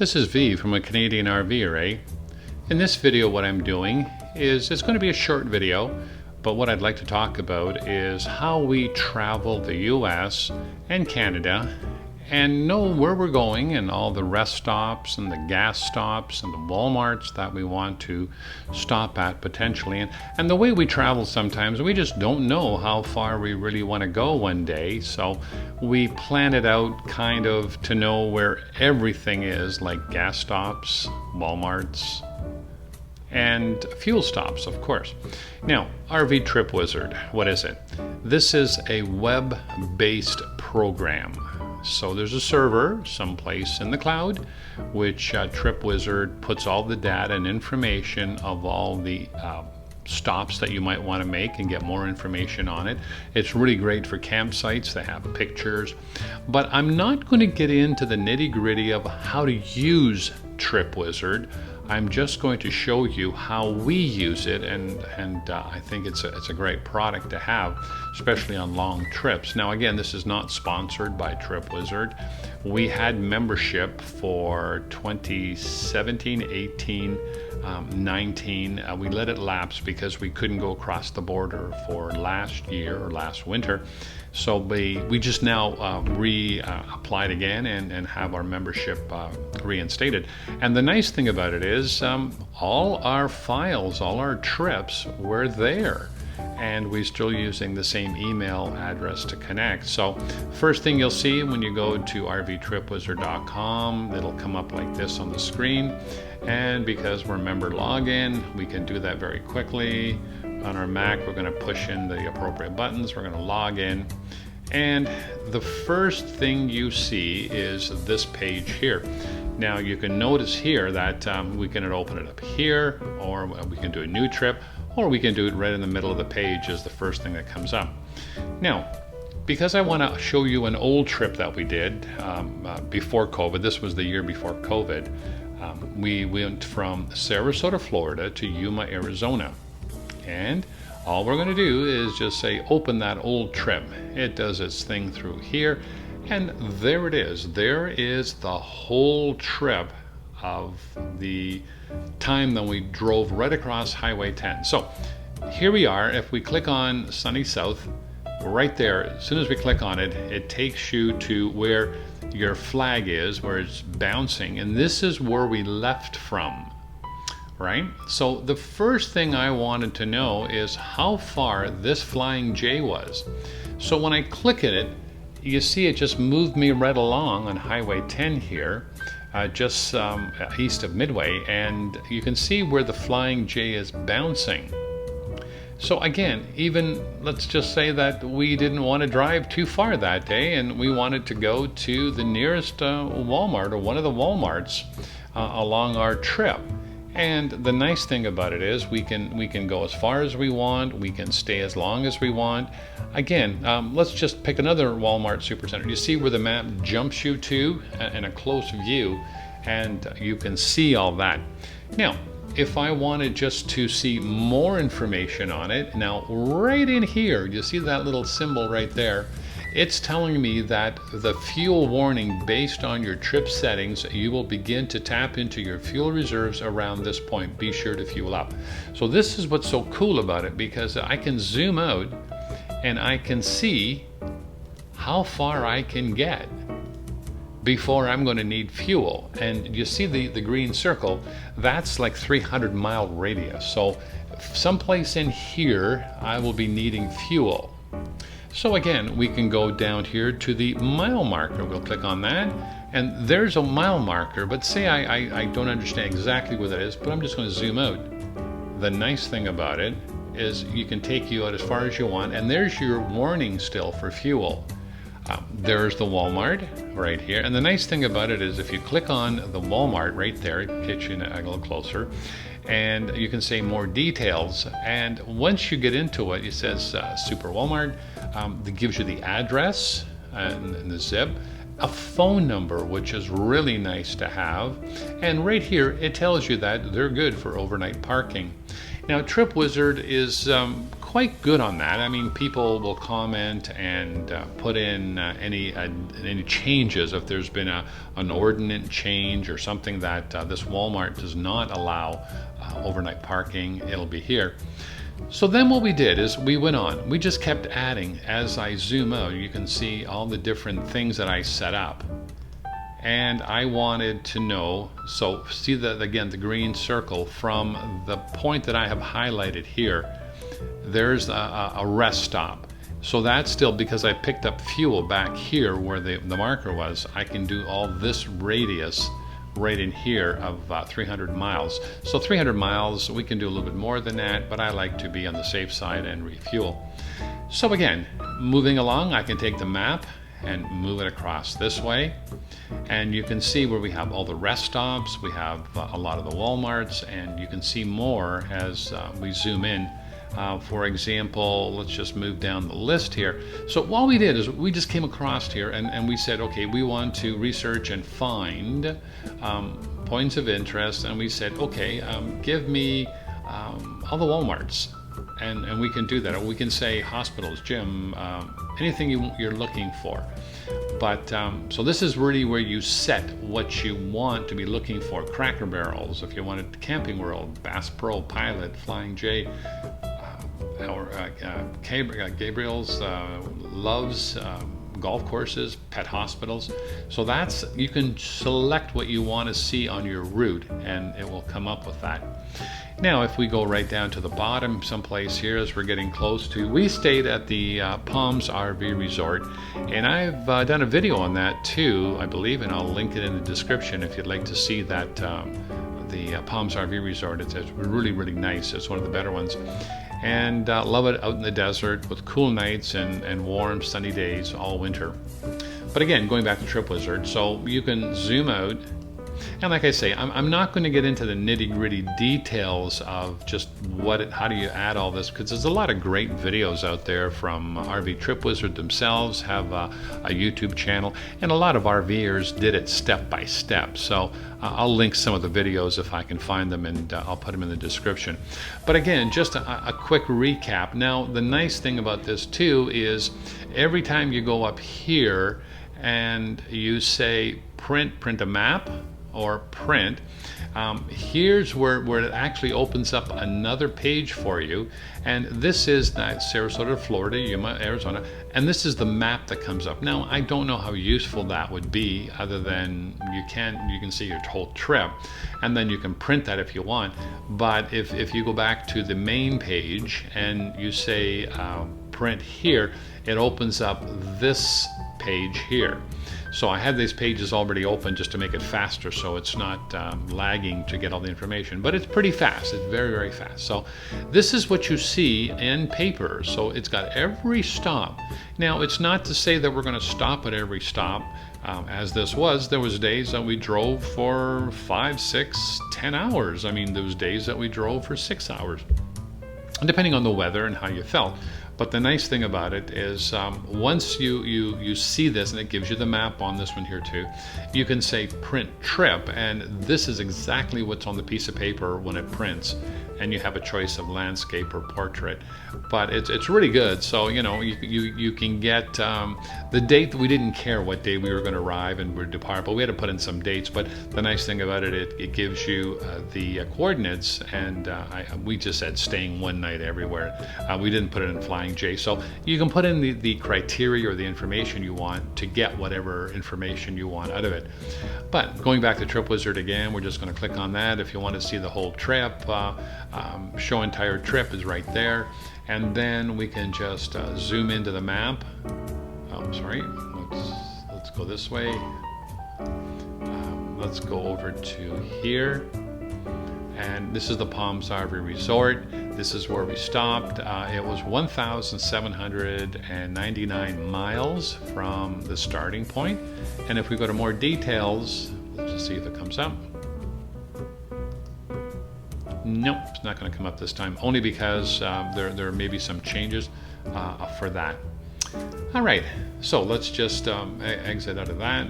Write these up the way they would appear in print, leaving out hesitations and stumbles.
This is V from a Canadian RV Array. In this video what I'm doing is, it's going to be a short video, but what I'd like to talk about is how we travel the US and Canada and know where we're going and all the rest stops and the gas stops and the Walmarts that we want to stop at potentially. And the way we travel sometimes, we just don't know how far we really want to go one day. So we plan it out kind of to know where everything is, like gas stops, Walmarts, and fuel stops, of course. Now, RV Trip Wizard, what is it? This is a web-based program. So there's a server someplace in the cloud, which Trip Wizard puts all the data and information of all the stops that you might want to make and get more information on it. It's really great for campsites. They have pictures, but I'm not going to get into the nitty-gritty of how to use Trip Wizard. I'm just going to show you how we use it, and I think it's a great product to have, especially on long trips. Now again, this is not sponsored by Trip Wizard. We had membership for 2017, 18, 19. We let it lapse because we couldn't go across the border for last year or last winter. So we just now applied again and have our membership reinstated. And the nice thing about it is all our files, all our trips were there. And we're still using the same email address to connect. So first thing you'll see when you go to rvtripwizard.com, it'll come up like this on the screen. And because we're member login, we can do that very quickly. On our Mac, we're going to push in the appropriate buttons. We're going to log in. And the first thing you see is this page here. Now you can notice here that we can open it up here, or we can do a new trip, or we can do it right in the middle of the page as the first thing that comes up. Now, because I want to show you an old trip that we did before COVID, this was the year before COVID, we went from Sarasota, Florida to Yuma, Arizona. And all we're going to do is just say open that old trip. It does its thing through here, and there it is. There is the whole trip of the time that we drove right across Highway 10. So here we are. If we click on Sunny South, right there, as soon as we click on it, it takes you to where your flag is, where it's bouncing, and this is where we left from. Right? So the first thing I wanted to know is how far this Flying J was. So when I click at it, you see it just moved me right along on Highway 10 here, just east of Midway, and you can see where the Flying J is bouncing. So again, even let's just say that we didn't want to drive too far that day and we wanted to go to the nearest Walmart or one of the Walmarts along our trip. And the nice thing about it is we can go as far as we want, we can stay as long as we want. Again, let's just pick another Walmart Supercenter. You see where the map jumps you to in a close view, and you can see all that. Now, if I wanted just to see more information on it, now right in here, you see that little symbol right there? It's telling me that the fuel warning based on your trip settings, you will begin to tap into your fuel reserves around this point. Be sure to fuel up. So this is what's so cool about it, because I can zoom out and I can see how far I can get before I'm going to need fuel. And you see the green circle, that's like 300-mile radius. So someplace in here, I will be needing fuel. So again, we can go down here to the mile marker. We'll click on that, and there's a mile marker, but say I don't understand exactly what that is, but I'm just going to zoom out. The nice thing about it is you can take you out as far as you want, and there's your warning still for fuel. There's the Walmart right here, and the nice thing about it is if you click on the Walmart right there, it gets you a little closer, and you can say more details. And once you get into it, it says Super Walmart. That gives you the address and the zip. a phone number, which is really nice to have. And right here, it tells you that they're good for overnight parking. Now, TripWizard is quite good on that. I mean, people will comment and put in any changes if there's been an ordinance change or something that this Walmart does not allow overnight parking. It'll be here. So then what we did is we went on. We just kept adding. As I zoom out, you can see all the different things that I set up. And I wanted to know, so see again, the green circle from the point that I have highlighted here, there's a rest stop. So that's still, because I picked up fuel back here where the marker was, I can do all this radius right in here of 300 miles. So 300 miles, we can do a little bit more than that, but I like to be on the safe side and refuel. So again, moving along, I can take the map and move it across this way. And you can see where we have all the rest stops, we have a lot of the Walmarts, and you can see more as we zoom in. For example, let's just move down the list here. So what we did is we just came across here and we said, okay, we want to research and find points of interest, and we said, okay, give me all the Walmarts. And we can do that. Or we can say hospitals, gym, anything you're looking for. But so this is really where you set what you want to be looking for. Cracker Barrels, if you wanted Camping World, Bass Pro, Pilot, Flying J, Gabriel's, Love's, golf courses, pet hospitals. So that's, you can select what you want to see on your route and it will come up with that. Now if we go right down to the bottom someplace here as we're getting close to, we stayed at the Palms RV Resort, and I've done a video on that too, I believe, and I'll link it in the description if you'd like to see that. The Palms RV Resort, it's really, really nice. It's one of the better ones. And love it out in the desert with cool nights and warm sunny days all winter. But again, going back to TripWizard, so you can zoom out, and like I say, I'm not going to get into the nitty-gritty details of just how do you add all this, because there's a lot of great videos out there from RV TripWizard themselves, have a YouTube channel, and a lot of RVers did it step by step. So I'll link some of the videos if I can find them, and I'll put them in the description. But again, just a quick recap. Now, the nice thing about this too is every time you go up here and you say print a map, or print, here's where it actually opens up another page for you, and this is Sarasota, Florida, Yuma, Arizona, and this is the map that comes up. Now, I don't know how useful that would be, other than you can see your whole trip, and then you can print that if you want. But if you go back to the main page and you say print here, it opens up this page here. So I have these pages already open just to make it faster, so it's not lagging to get all the information. But it's pretty fast. It's very, very fast. So this is what you see in paper. So it's got every stop. Now, it's not to say that we're going to stop at every stop. As this was, there was days that we drove for 5, 6, 10 hours. I mean, there was days that we drove for 6 hours, depending on the weather and how you felt. But the nice thing about it is once you see this, and it gives you the map on this one here too, you can say print trip, and this is exactly what's on the piece of paper when it prints, and you have a choice of landscape or portrait. But it's really good. So you know, you can get the date that we didn't care what day we were going to arrive and we're depart, but we had to put in some dates. But the nice thing about it, it gives you the coordinates, and we just said staying one night everywhere. We didn't put it in Flying J, so you can put in the criteria or the information you want to get whatever information you want out of it. But going back to TripWizard again, we're just going to click on that. If you want to see the whole trip, show entire trip is right there, and then we can just zoom into the map. Oh, sorry, let's go this way. Let's go over to here, and this is the Palms RV Resort. This is where we stopped. It was 1,799 miles from the starting point. And if we go to more details, let's just see if it comes up. Nope, it's not going to come up this time, only because there may be some changes for that. All right, so let's just exit out of that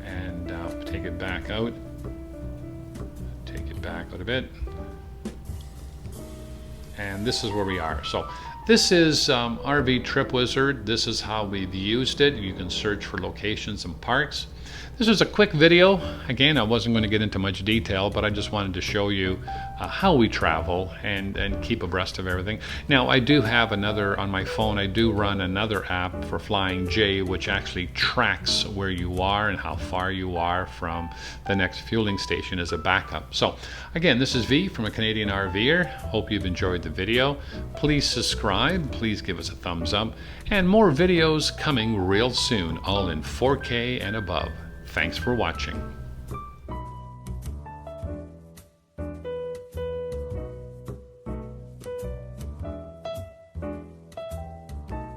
and take it back out. Take it back out a bit. And this is where we are. So this is RV Trip Wizard. This is how we've used it. You can search for locations and parks. This was a quick video. Again, I wasn't going to get into much detail, but I just wanted to show you how we travel and keep abreast of everything. Now, I do have another, on my phone, I do run another app for Flying J, which actually tracks where you are and how far you are from the next fueling station as a backup. So, again, this is V from A Canadian RVer. Hope you've enjoyed the video. Please subscribe. Please give us a thumbs up. And more videos coming real soon, all in 4K and above. Thanks for watching.